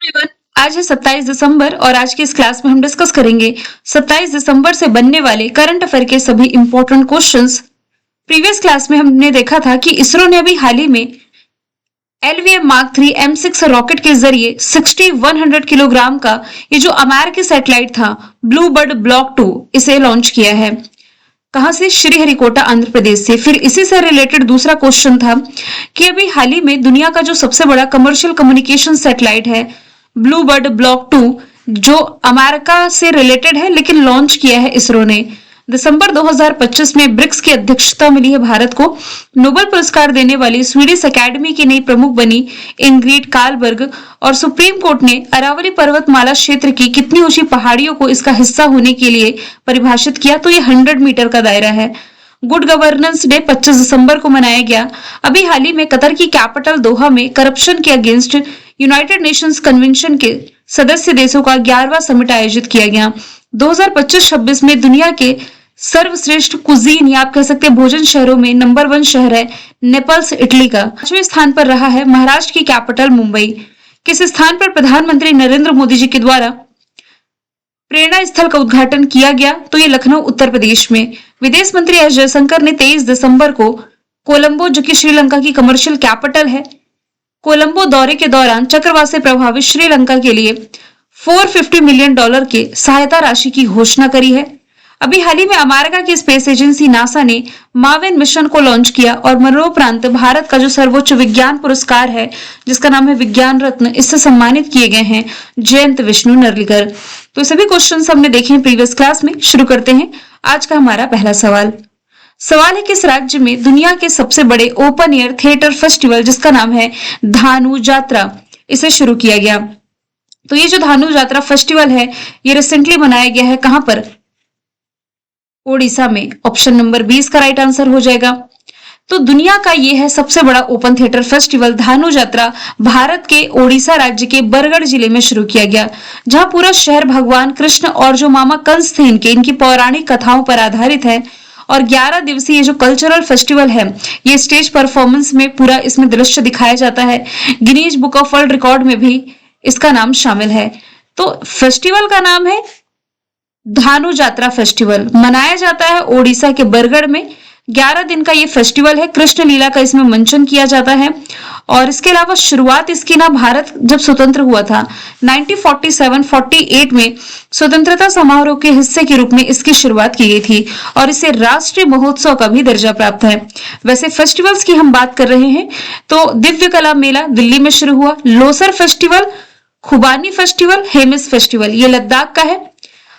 Everyone, आज है 27 दिसंबर और आज की इस क्लास में हम डिस्कस करेंगे 27 दिसंबर से बनने वाले करंट अफेयर के सभी इंपॉर्टेंट क्वेश्चंस। प्रीवियस क्लास में हमने देखा था कि इसरो ने अभी हाल ही में LVM Mark 3 M6 रॉकेट के जरिए 6100 किलोग्राम का ये जो अमेरिकी सैटेलाइट था ब्लू बर्ड ब्लॉक 2 इसे लॉन्च किया है। कहां से? श्रीहरिकोटा आंध्र प्रदेश से। फिर इसी से रिलेटेड दूसरा क्वेश्चन था कि अभी हाल ही में दुनिया का जो सबसे बड़ा कमर्शियल कम्युनिकेशन सैटेलाइट है ब्लू बर्ड ब्लॉक 2 जो अमेरिका से रिलेटेड है लेकिन लॉन्च किया है इसरो ने। दिसंबर 2025 में ब्रिक्स की अध्यक्षता मिली है भारत को। नोबेल पुरस्कार देने वाली स्वीडिश अकेडमी की नई प्रमुख बनी इंग्रिड कार्लबर्ग। और सुप्रीम कोर्ट ने अरावली पर्वतमाला क्षेत्र की कितनी ऊंची पहाड़ियों को इसका हिस्सा होने के लिए परिभाषित किया, तो ये 100 मीटर का दायरा है। गुड गवर्नेंस डे 25 दिसंबर को मनाया गया। अभी हाल ही में कतर की कैपिटल दोहा में करप्शन के अगेंस्ट यूनाइटेड नेशंस कन्वेंशन के सदस्य देशों का 11वां समिट आयोजित किया गया। 2025-26 में दुनिया के सर्वश्रेष्ठ कुजीन या आप कह सकते हैं भोजन शहरों में नंबर 1 शहर है नेपल्स, इटली का। 5वें स्थान पर रहा है महाराष्ट्र की कैपिटल मुंबई। किस स्थान पर प्रधानमंत्री नरेंद्र मोदी जी के द्वारा प्रेरणा स्थल का उद्घाटन किया गया, तो ये लखनऊ उत्तर प्रदेश में। विदेश मंत्री एस जयशंकर ने 23 दिसंबर को कोलंबो, जो कि श्रीलंका की कमर्शियल कैपिटल है, कोलंबो दौरे के दौरान चक्रवात से प्रभावित श्रीलंका के लिए $450 मिलियन के सहायता राशि की घोषणा करी है। अभी हाल ही में अमेरिका की स्पेस एजेंसी नासा ने माविन मिशन को लॉन्च किया और मरणोपरांत भारत का जो सर्वोच्च विज्ञान पुरस्कार है जिसका नाम है विज्ञान रत्न, इससे सम्मानित किए गए हैं जयंत विष्णु नर्लिकर। तो सभी क्वेश्चंस हमने देखे हैं प्रीवियस क्लास में। शुरू करते हैं आज का हमारा पहला सवाल। सवाल है किस राज्य में दुनिया के सबसे बड़े ओपन एयर थिएटर फेस्टिवल जिसका नाम है धानु यात्रा, इसे शुरू किया गया। तो ये जो धानु यात्रा फेस्टिवल है ये रिसेंटली मनाया गया है। कहां पर? ओडिशा में। ऑप्शन नंबर 20 का राइट आंसर हो जाएगा। तो दुनिया का ये है सबसे बड़ा ओपन थिएटर फेस्टिवल धानु यात्रा भारत के ओडिशा राज्य के बरगढ़ जिले में शुरू किया गया, जहां पूरा शहर भगवान कृष्ण और जो मामा कंस थे इनकी पौराणिक कथाओं पर आधारित है। और 11 दिवसीय ये जो कल्चरल फेस्टिवल है ये स्टेज परफॉर्मेंस में पूरा इसमें दृश्य दिखाया जाता है। Guinness book of world record में भी इसका नाम शामिल है। तो फेस्टिवल का नाम है धानु यात्रा फेस्टिवल, मनाया जाता है ओडिशा के बरगढ़ में। 11 दिन का ये फेस्टिवल है। कृष्ण लीला का इसमें मंचन किया जाता है। और इसके अलावा शुरुआत इसकी ना भारत जब स्वतंत्र हुआ था 1947-48 में स्वतंत्रता समारोह के हिस्से के रूप में इसकी शुरुआत की गई थी और इसे राष्ट्रीय महोत्सव का भी दर्जा प्राप्त है। वैसे फेस्टिवल्स की हम बात कर रहे हैं तो दिव्य कला मेला दिल्ली में शुरू हुआ, Losar festival, Khubani festival, Hemis festival ये लद्दाख का है,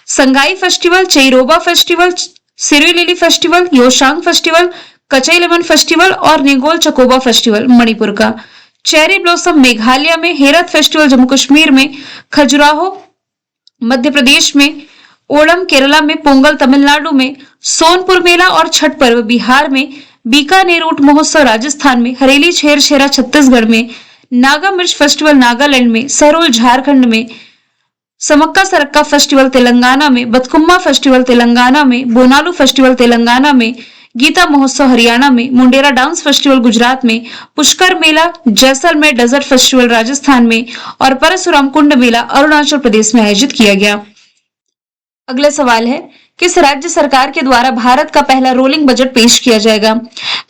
Sangai festival, Cheiraoba festival, Shirui Lily festival, Yaoshang festival, Kachai lemon festival और निगोल चकोबा फेस्टिवल मणिपुर का, चेरी ब्लॉसम मेघालय में, हेरत फेस्टिवल जम्मू कश्मीर में, खजुराहो मध्य प्रदेश में, ओणम केरला में, पोंगल तमिलनाडु में, सोनपुर मेला और छठ पर्व बिहार में, बीकानेर ऊंट महोत्सव राजस्थान में, हरेली छेरछेरा छत्तीसगढ़ में, नागा मिर्च फेस्टिवल नागालैंड में, सरोल झारखंड में, समक्का सरक्का फेस्टिवल तेलंगाना में, बतकुम्मा फेस्टिवल तेलंगाना में, बोनालू फेस्टिवल तेलंगाना में, गीता महोत्सव हरियाणा में, मुंडेरा डांस फेस्टिवल गुजरात में, पुष्कर मेला जैसलमेर डेजर्ट फेस्टिवल राजस्थान में और परशुराम कुंड मेला अरुणाचल प्रदेश में आयोजित किया गया। अगला सवाल है किस राज्य सरकार के द्वारा भारत का पहला रोलिंग बजट पेश किया जाएगा?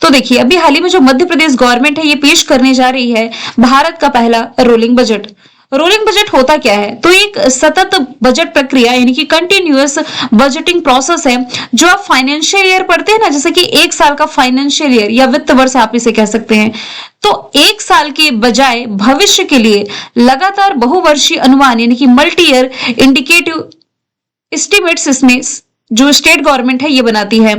तो देखिए अभी हाल ही में जो मध्य प्रदेश गवर्नमेंट है ये पेश करने जा रही है भारत का पहला रोलिंग बजट। रोलिंग बजट होता क्या है? तो एक सतत बजट प्रक्रिया यानी कि कंटिन्यूअस बजटिंग प्रोसेस है जो आप फाइनेंशियल ईयर पढ़ते हैं ना, जैसे कि एक साल का फाइनेंशियल ईयर या वित्त वर्ष आप इसे कह सकते हैं। तो एक साल के बजाय भविष्य के लिए लगातार बहुवर्षीय अनुमान यानी कि मल्टी ईयर इंडिकेटिव एस्टिमेट्स इसमें जो स्टेट गवर्नमेंट है ये बनाती है।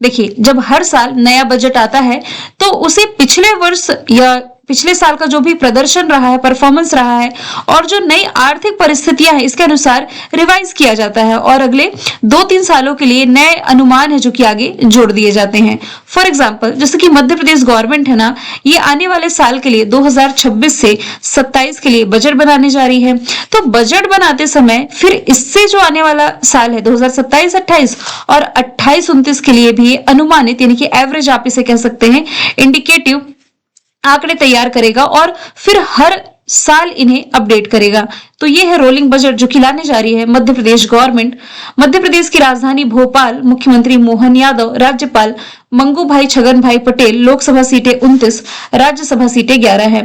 देखिए जब हर साल नया बजट आता है तो उसे पिछले वर्ष या पिछले साल का जो भी प्रदर्शन रहा है, परफॉर्मेंस रहा है और जो नई आर्थिक परिस्थितियां हैं इसके अनुसार रिवाइज किया जाता है और अगले 2-3 सालों के लिए नए अनुमान है जो कि आगे जोड़ दिए जाते हैं। फॉर एग्जांपल जैसे कि मध्य प्रदेश गवर्नमेंट है ना, ये आने वाले साल के लिए 2026 से 27 के लिए बजट बनाने जा रही है। तो बजट बनाते समय फिर इससे जो आने वाला साल है 2027-28 और 28-29 के लिए भी अनुमानित यानी कि एवरेज आप इसे कह सकते हैं इंडिकेटिव आंकड़े तैयार करेगा और फिर हर साल इन्हें अपडेट करेगा। तो ये है रोलिंग बजट जो कि लाने जा रही है मध्य प्रदेश गवर्नमेंट। मध्य प्रदेश की राजधानी भोपाल, मुख्यमंत्री मोहन यादव, राज्यपाल मंगू भाई छगन भाई पटेल। लोकसभा सीटें 29, राज्यसभा सीटें 11 है।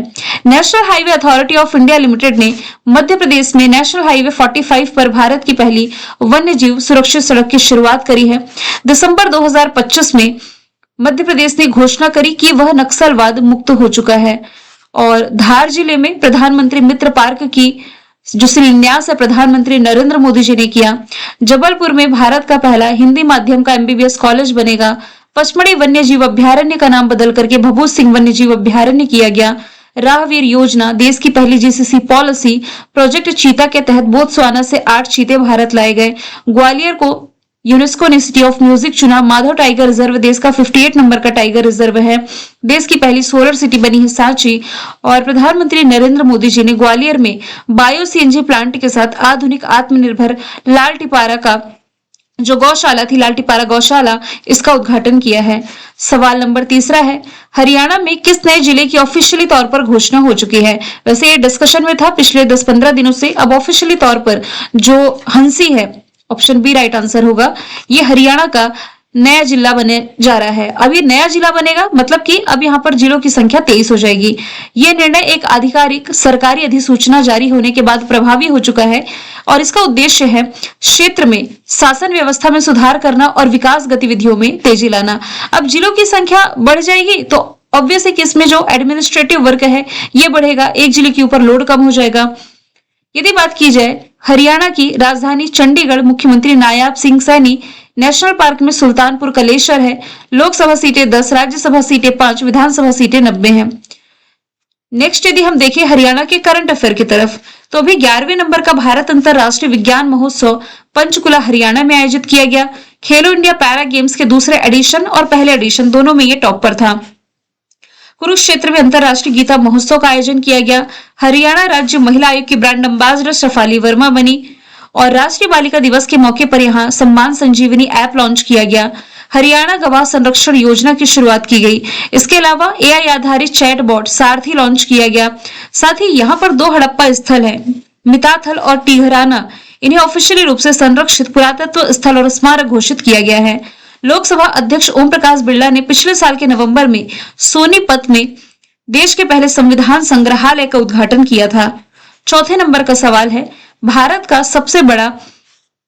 National highway authority of India limited ने मध्य प्रदेश में नेशनल हाईवे 45 पर भारत की पहली वन्य जीव सुरक्षित सड़क की शुरुआत करी है। दिसंबर 2025 में मध्य प्रदेश ने घोषणा करी कि वह नक्सलवाद मुक्त हो चुका है। और धार जिले में प्रधानमंत्री मित्र पार्क की जो शिलान्यास है प्रधानमंत्री नरेंद्र मोदी जी ने किया। जबलपुर में भारत का पहला हिंदी माध्यम का एमबीबीएस कॉलेज बनेगा। पचमढ़ी वन्य जीव अभ्यारण्य का नाम बदल करके भभूत सिंह वन्य जीव अभ्यारण्य किया गया। राहवीर योजना, देश की पहली जीसीसी पॉलिसी। प्रोजेक्ट चीता के तहत बोत्सवाना से 8 चीते भारत लाए गए। ग्वालियर को यूनेस्को ने सिटी ऑफ म्यूजिक चुना। माधव टाइगर रिजर्व देश का 58 नंबर का टाइगर रिजर्व है। देश की पहली सोलर सिटी बनी है सांची। और प्रधानमंत्री नरेंद्र मोदी जी ने ग्वालियर में बायो सीएनजी प्लांट के साथ आधुनिक आत्मनिर्भर लाल टिपारा का जो गौशाला थी, लाल टिपारा गौशाला, इसका उद्घाटन किया है। सवाल नंबर 3 है, हरियाणा में किस नए जिले की ऑफिशियली तौर पर घोषणा हो चुकी है? वैसे ये डिस्कशन में था पिछले 10-15 दिनों से। अब ऑफिशियली तौर पर जो हंसी है, ऑप्शन बी राइट आंसर होगा, ये हरियाणा का नया जिला बने जा रहा है। अब ये नया जिला बनेगा मतलब कि अब यहाँ पर जिलों की संख्या 23 हो जाएगी। ये निर्णय एक आधिकारिक सरकारी अधिसूचना जारी होने के बाद प्रभावी हो चुका है और इसका उद्देश्य है क्षेत्र में शासन व्यवस्था में सुधार करना और विकास गतिविधियों में तेजी लाना। अब जिलों की संख्या बढ़ जाएगी तो ऑब्वियस है कि इसमें जो एडमिनिस्ट्रेटिव वर्क है ये बढ़ेगा, एक जिले के ऊपर लोड कम हो जाएगा। यदि बात की जाए हरियाणा की राजधानी चंडीगढ़, मुख्यमंत्री नायाब सिंह सैनी। नेशनल पार्क में सुल्तानपुर कलेश्वर है। लोकसभा सीटें 10, राज्यसभा सीटें 5, विधानसभा सीटें 90 हैं। नेक्स्ट यदि हम देखें हरियाणा के करंट अफेयर की तरफ, तो अभी 11वें नंबर का भारत अंतरराष्ट्रीय विज्ञान महोत्सव पंचकुला हरियाणा में आयोजित किया गया। खेलो इंडिया पैरा गेम्स के दूसरे एडिशन और पहले एडिशन दोनों में ये टॉप पर था। कुरुक्षेत्र में अंतरराष्ट्रीय गीता महोत्सव का आयोजन किया गया। हरियाणा राज्य महिला आयोग की ब्रांड एम्बेसडर शफाली वर्मा बनी। और राष्ट्रीय बालिका दिवस के मौके पर यहां सम्मान संजीवनी ऐप लॉन्च किया गया। हरियाणा गवाह संरक्षण योजना की शुरुआत की गई। इसके अलावा एआई आधारित चैटबॉट सारथी लॉन्च किया गया। साथ ही यहाँ पर 2 हड़प्पा स्थल है, मिताथल और टिहराना। इन्हें ऑफिशियली रूप से संरक्षित पुरातत्व स्थल और स्मारक घोषित किया गया है। लोकसभा अध्यक्ष ओम प्रकाश बिरला ने पिछले साल के नवंबर में सोनीपत में देश के पहले संविधान संग्रहालय का उद्घाटन किया था। चौथे नंबर का सवाल है, भारत का सबसे बड़ा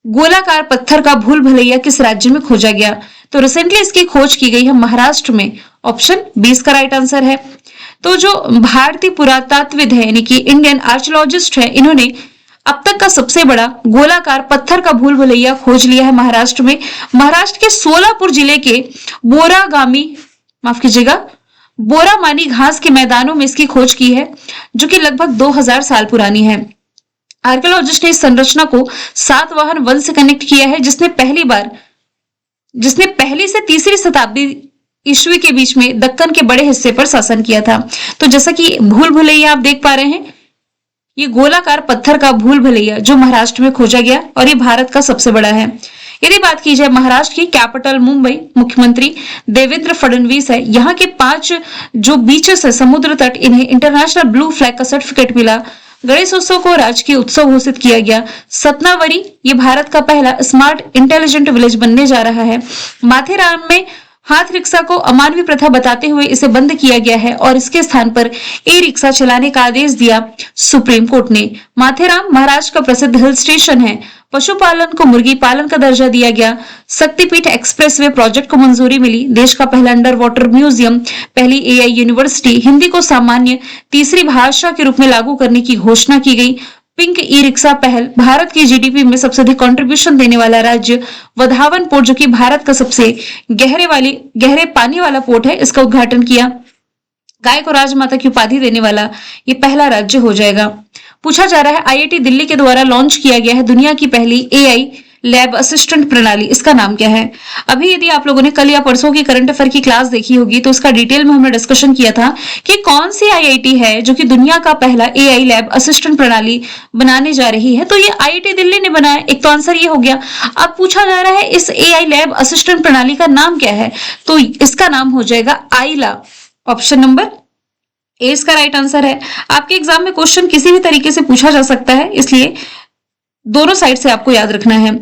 गोलाकार पत्थर का भूल भुलैया किस राज्य में खोजा गया? तो रिसेंटली इसकी खोज की गई है महाराष्ट्र में। ऑप्शन 20 का राइट आंसर है। तो जो भारतीय पुरातत्वविद है यानी कि इंडियन आर्कियोलॉजिस्ट है, इन्होंने अब तक का सबसे बड़ा गोलाकार पत्थर का भूल भुलैया खोज लिया है महाराष्ट्र में। महाराष्ट्र के सोलापुर जिले के बोरामानी घास के मैदानों में इसकी खोज की है, जो कि लगभग 2000 साल पुरानी है। आर्कियोलॉजिस्ट ने इस संरचना को सातवाहन वंश से कनेक्ट किया है, जिसने पहली से तीसरी शताब्दी ईस्वी के बीच में दक्कन के बड़े हिस्से पर शासन किया था। तो जैसा कि भूल भुलैया आप देख पा रहे हैं, ये गोलाकार पत्थर का भूल भुलैया जो महाराष्ट्र में खोजा गया और ये भारत का सबसे बड़ा है। यदि बात की जाए महाराष्ट्र की कैपिटल मुंबई, मुख्यमंत्री देवेंद्र फडणवीस है। यहाँ के 5 जो बीचेस है, समुद्र तट, इन्हें इंटरनेशनल ब्लू फ्लैग का सर्टिफिकेट मिला। गणेश उत्सव को राजकीय उत्सव घोषित किया गया। सतनावरी ये भारत का पहला स्मार्ट इंटेलिजेंट विलेज बनने जा रहा है। माथेरान में हाथ रिक्शा को अमानवीय प्रथा बताते हुए इसे बंद किया गया है और इसके स्थान पर ई रिक्शा चलाने का आदेश दिया सुप्रीम कोर्ट ने। माथेरान महाराष्ट्र का प्रसिद्ध हिल स्टेशन है। पशुपालन को मुर्गी पालन का दर्जा दिया गया। शक्तिपीठ एक्सप्रेसवे प्रोजेक्ट को मंजूरी मिली। देश का पहला अंडर वाटर म्यूजियम, पहली एआई यूनिवर्सिटी, हिंदी को सामान्य तीसरी भाषा के रूप में लागू करने की घोषणा की गई। पिंक ई रिक्शा पहल, भारत की जीडीपी में सबसे अधिक कंट्रीब्यूशन देने वाला राज्य वधावन पोर्ट, जो कि भारत का सबसे गहरे पानी वाला पोर्ट है, इसका उद्घाटन किया। गाय को राजमाता की उपाधि देने वाला ये पहला राज्य हो जाएगा। पूछा जा रहा है आईआईटी दिल्ली के द्वारा लॉन्च किया गया है दुनिया की पहली एआई लैब असिस्टेंट प्रणाली, इसका नाम क्या है? अभी यदि आप लोगों ने कल या परसों की करंट अफेयर की क्लास देखी होगी तो उसका डिटेल में हमने डिस्कशन किया था कि कौन सी आईआईटी है जो कि दुनिया का पहला एआई लैब असिस्टेंट प्रणाली बनाने जा रही है। तो ये आईआईटी दिल्ली ने बनाया, एक तो आंसर ये हो गया। अब पूछा जा रहा है इस एआई लैब असिस्टेंट प्रणाली का नाम क्या है? तो इसका नाम हो जाएगा आईला, ऑप्शन नंबर ए इसका राइट आंसर है। आपके एग्जाम में क्वेश्चन किसी भी तरीके से पूछा जा सकता है, इसलिए दोनों साइड से आपको याद रखना है।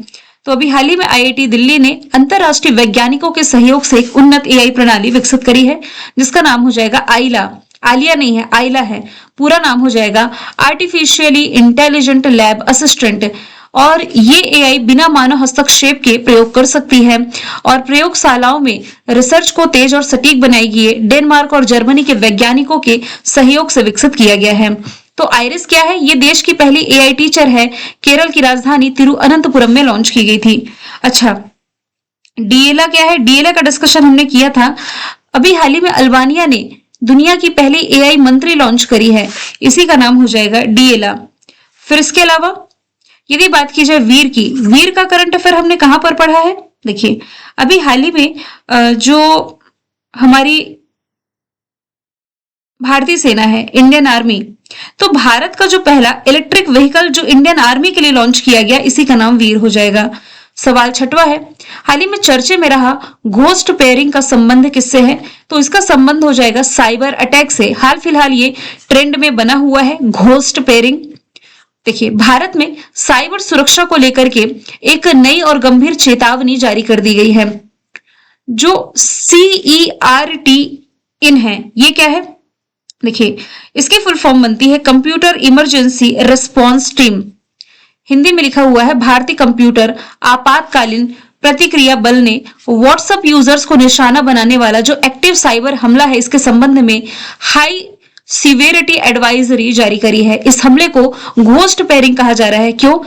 तो अभी हाल ही में आईआईटी दिल्ली ने अंतरराष्ट्रीय वैज्ञानिकों के सहयोग से एक उन्नत एआई प्रणाली विकसित करी है, जिसका नाम हो जाएगा आइला। आलिया नहीं है, आइला है। पूरा नाम हो जाएगा आर्टिफिशियली इंटेलिजेंट लैब असिस्टेंट। और ये एआई बिना मानव हस्तक्षेप के प्रयोग कर सकती है और प्रयोगशालाओं में रिसर्च को तेज और सटीक बनाएगी। ये डेनमार्क और जर्मनी के वैज्ञानिकों के सहयोग से विकसित किया गया है। तो आइरिस क्या है? ये देश की पहली एआई टीचर है। केरल की राजधानी तिरुअनंतपुरम में लॉन्च की गई थी। अच्छा, डीएला क्या है? डीएला का डिस्कशन हमने किया था। अभी हाल ही में अल्बानिया ने दुनिया की पहली एआई मंत्री लॉन्च करी है, इसी का नाम हो जाएगा डीएला। फिर इसके अलावा यदि बात की जाए वीर की, वीर का करंट अफेयर हमने कहां पर पढ़ा है? देखिए, अभी हाल ही में जो हमारी भारतीय सेना है, इंडियन आर्मी, तो भारत का जो पहला इलेक्ट्रिक व्हीकल जो इंडियन आर्मी के लिए लॉन्च किया गया, इसी का नाम वीर हो जाएगा। सवाल छठवा है, हाल ही में चर्चे में रहा घोस्ट पेयरिंग का संबंध किससे है? तो इसका संबंध हो जाएगा साइबर अटैक से। हाल फिलहाल ये ट्रेंड में बना हुआ है घोस्ट पेयरिंग। देखिए, भारत में साइबर सुरक्षा को लेकर के एक नई और गंभीर चेतावनी जारी कर दी गई है। जो CERT इन है, ये क्या है? देखिए, इसकी फुल फॉर्म बनती है computer emergency response team. Hindi में लिखा हुआ है भारतीय कंप्यूटर आपातकालीन प्रतिक्रिया बल ने व्हाट्सएप यूजर्स को निशाना बनाने वाला जो एक्टिव साइबर हमला है, इसके संबंध में हाई सिवियरिटी एडवाइजरी जारी करी है। इस हमले को घोस्ट पेयरिंग कहा जा रहा है। क्यों?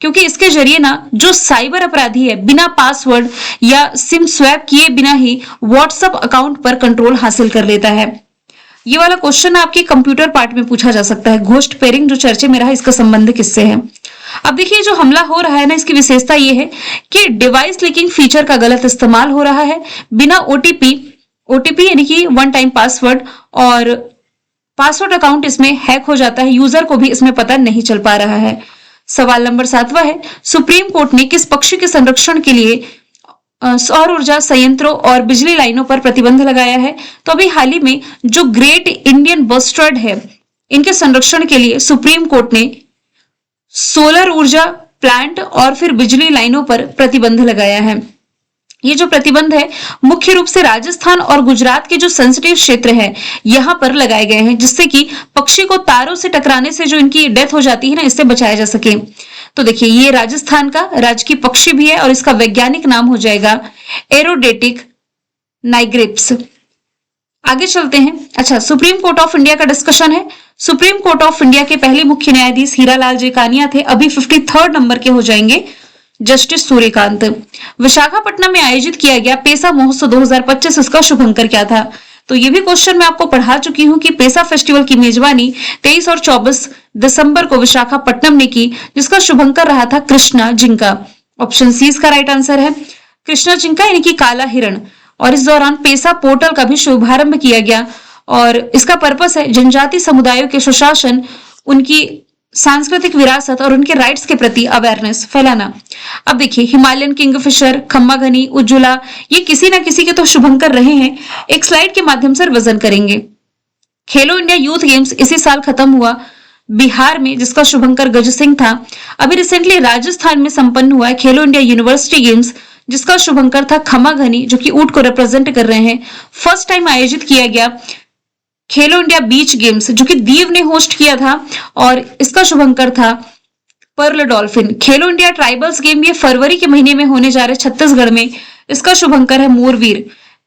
क्योंकि इसके जरिए ना जो साइबर अपराधी है बिना पासवर्ड या सिम स्वैप किए बिना ही व्हाट्सएप अकाउंट पर कंट्रोल हासिल कर लेता है। ये वाला क्वेश्चन आपके कंप्यूटर पार्ट में पूछा जा सकता है। घोस्ट पेयरिंग जो चर्चे में रहा, इसका संबंध किससे है? अब देखिए, जो हमला हो रहा है ना, इसकी विशेषता ये है कि डिवाइस लीकिंग फीचर का गलत इस्तेमाल हो रहा है। बिना ओटीपी यानी कि वन टाइम पासवर्ड और पासवर्ड अकाउंट इसमें हैक हो जाता है। यूजर को भी इसमें पता नहीं चल पा रहा है। सवाल नंबर 7वां है, सुप्रीम कोर्ट ने किस पक्षी के संरक्षण के लिए सौर ऊर्जा संयंत्रों और बिजली लाइनों पर प्रतिबंध लगाया है? तो अभी हाल ही में जो ग्रेट इंडियन बस्टर्ड है, इनके संरक्षण के लिए सुप्रीम कोर्ट ने सोलर ऊर्जा प्लांट और फिर बिजली लाइनों पर प्रतिबंध लगाया है। ये जो प्रतिबंध है मुख्य रूप से राजस्थान और गुजरात के जो सेंसिटिव क्षेत्र है, यहां पर लगाए गए हैं, जिससे कि पक्षी को तारों से टकराने से जो इनकी डेथ हो जाती है ना, इससे बचाया जा सके। तो देखिए, ये राजस्थान का राजकीय पक्षी भी है और इसका वैज्ञानिक नाम हो जाएगा एरोडेटिक नाइग्रिप्स। आगे चलते हैं। अच्छा, सुप्रीम कोर्ट ऑफ इंडिया का डिस्कशन है। सुप्रीम कोर्ट ऑफ इंडिया के पहले मुख्य न्यायाधीश हीरालाल जेकानिया थे, अभी 53rd नंबर के हो जाएंगे जस्टिस सूर्यकांत। विशाखापट्टनम में आयोजित किया गया पेसा महोत्सव 2025, इसका शुभंकर क्या था? तो ये भी क्वेश्चन मैं आपको पढ़ा चुकी हूं कि पेसा फेस्टिवल की मेजबानी 23 और 24 दिसंबर को विशाखापट्टनम ने की, जिसका शुभंकर रहा था कृष्णा जिंका। ऑप्शन सी इसका राइट आंसर है, कृष्णा जिंका यानी कि काला हिरण। और इस दौरान पेसा पोर्टल का भी शुभारंभ किया गया और इसका पर्पस है जनजाति समुदायों के सुशासन, उनकी सांस्कृतिक विरासत और उनके राइट्स के प्रति अवेयरनेस फैलाना। अब देखिए, हिमालयन किंगफिशर, खम्माघनी, उज्ज्वला, ये किसी ना किसी के तो शुभंकर रहे हैं। एक स्लाइड के माध्यम से रिवीजन करेंगे। खेलो इंडिया यूथ गेम्स इसी साल खत्म हुआ बिहार में, जिसका शुभंकर गज सिंह था। अभी रिसेंटली राजस्थान में संपन्न हुआ है खेलो इंडिया यूनिवर्सिटी गेम्स, जिसका शुभंकर था खम्माघनी, जो कि ऊंट को रिप्रेजेंट कर रहे हैं। फर्स्ट टाइम आयोजित किया गया खेलो इंडिया बीच गेम्स, जो कि दीव ने होस्ट किया था और इसका शुभंकर था पर्ल डॉल्फिन। खेलो इंडिया ट्राइबल्स गेम ये फरवरी के महीने में होने जा रहे छत्तीसगढ़ में, इसका शुभंकर है मोरवीर।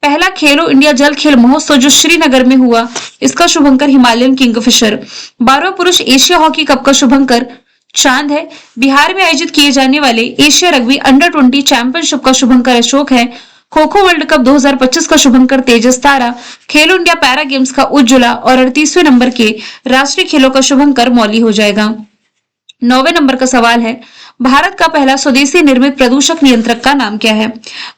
पहला खेलो इंडिया जल खेल महोत्सव जो श्रीनगर में हुआ, इसका शुभंकर हिमालयन किंगफिशर। 12वां पुरुष एशिया हॉकी कप का शुभंकर चांद है। बिहार में आयोजित किए जाने वाले एशिया रग्बी अंडर 20 चैंपियनशिप का शुभंकर अशोक है। खो खो वर्ल्ड कप 2025 का शुभंकर तेजस तारा। खेलो इंडिया पैरा गेम्स का उज्ज्वला और 38वें नंबर के राष्ट्रीय खेलों का शुभंकर मौली हो जाएगा। 9वें नंबर का सवाल है, भारत का पहला स्वदेशी निर्मित प्रदूषक नियंत्रक का नाम क्या है?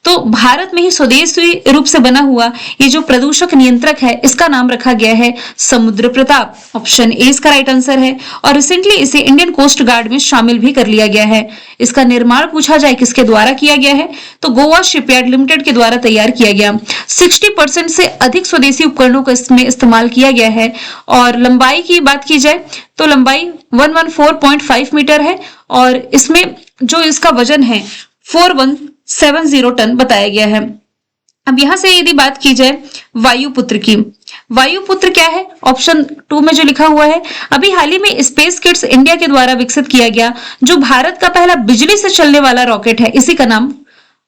तो भारत में ही स्वदेशी रूप से बना हुआ ये जो प्रदूषक नियंत्रक है, इसका नाम रखा गया है समुद्र प्रताप। ऑप्शन ए इसका राइट आंसर है और रिसेंटली इसे इंडियन कोस्ट गार्ड में शामिल भी कर लिया गया है। इसका निर्माण पूछा जाए किसके द्वारा किया गया है, तो गोवा शिपयार्ड लिमिटेड के द्वारा तैयार किया गया। 60% से अधिक स्वदेशी उपकरणों को इसमें इस्तेमाल किया गया है और लंबाई की बात की जाए तो लंबाई 114.5 मीटर है और इसमें जो इसका वजन है 4170 टन बताया गया है। अब यहां से यदि बात की जाए वायुपुत्र की, वायुपुत्र क्या है? ऑप्शन 2 में जो लिखा हुआ है, अभी हाल ही में स्पेस किड्स इंडिया के द्वारा विकसित किया गया जो भारत का पहला बिजली से चलने वाला रॉकेट है, इसी का नाम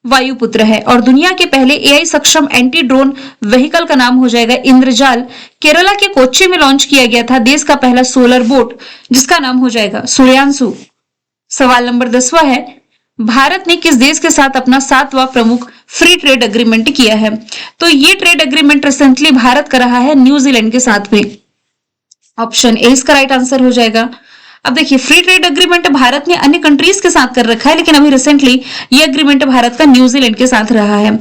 वायुपुत्र है। और दुनिया के पहले एआई सक्षम एंटी ड्रोन व्हीकल का नाम हो जाएगा इंद्रजाल। केरला के कोच्चि में लॉन्च किया गया था देश का पहला सोलर बोट जिसका नाम हो जाएगा सूर्यांशु। सवाल नंबर 10वां है, भारत ने किस देश के साथ अपना 7वां प्रमुख फ्री ट्रेड एग्रीमेंट किया है? तो ये ट्रेड एग्रीमेंट रिसेंटली भारत कर रहा है न्यूजीलैंड के साथ में। ऑप्शन ए इसका राइट आंसर हो जाएगा। अब देखिए, फ्री ट्रेड एग्रीमेंट भारत ने अन्य कंट्रीज के साथ कर रखा है, लेकिन अभी रिसेंटली ये एग्रीमेंट भारत का न्यूजीलैंड के साथ रहा है।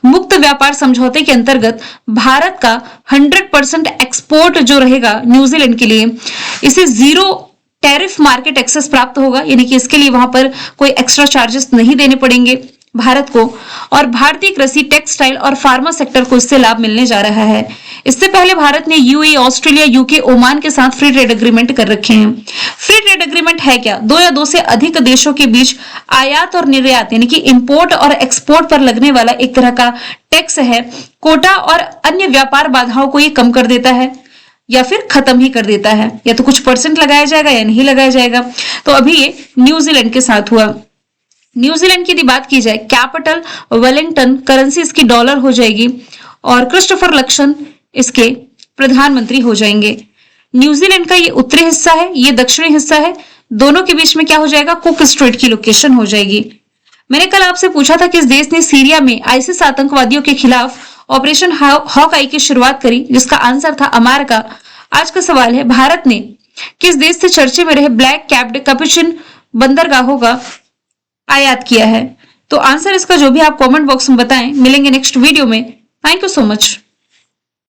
मुक्त व्यापार समझौते के अंतर्गत भारत का 100% एक्सपोर्ट जो रहेगा न्यूजीलैंड के लिए, इसे जीरो टैरिफ मार्केट एक्सेस प्राप्त होगा, यानी कि इसके लिए वहां पर कोई एक्स्ट्रा चार्जेस नहीं देने पड़ेंगे भारत को। और भारतीय कृषि, टेक्सटाइल और फार्मा सेक्टर को इससे लाभ मिलने जा रहा है। इससे पहले भारत ने यूएई, ऑस्ट्रेलिया, यूके, ओमान के साथ फ्री ट्रेड एग्रीमेंट कर रखे हैं। फ्री ट्रेड एग्रीमेंट है क्या? दो या दो से अधिक देशों के बीच आयात और निर्यात यानी कि इंपोर्ट और एक्सपोर्ट पर लगने वाला एक तरह का टैक्स है। कोटा और अन्य व्यापार बाधाओं को ये कम कर देता है या फिर खत्म ही कर देता है, या तो कुछ परसेंट लगाया जाएगा या नहीं लगाया जाएगा। तो अभी ये न्यूजीलैंड के साथ हुआ। न्यूजीलैंड की यदि बात की जाए, कैपिटल वेलिंगटन, करेंसी इसकी डॉलर हो जाएगी और क्रिस्टोफर लक्सन इसके प्रधानमंत्री हो जाएंगे। न्यूजीलैंड का ये उत्तरी हिस्सा है, ये दक्षिणी हिस्सा है, दोनों के बीच में क्या हो जाएगा? कुक स्ट्रेट की लोकेशन हो जाएगी। मैंने कल आपसे पूछा था किस देश ने सीरिया में आईसिस आतंकवादियों के खिलाफ ऑपरेशन हॉकआई की शुरुआत करी, जिसका आंसर था अमेरिका। आज का सवाल है, भारत ने किस देश से चर्चे में रहे ब्लैक कैप्ड कैपुचिन बंदरगाहों का आयात किया है? तो आंसर इसका जो भी आप कमेंट बॉक्स में बताएं। मिलेंगे नेक्स्ट वीडियो में। Thank you so much.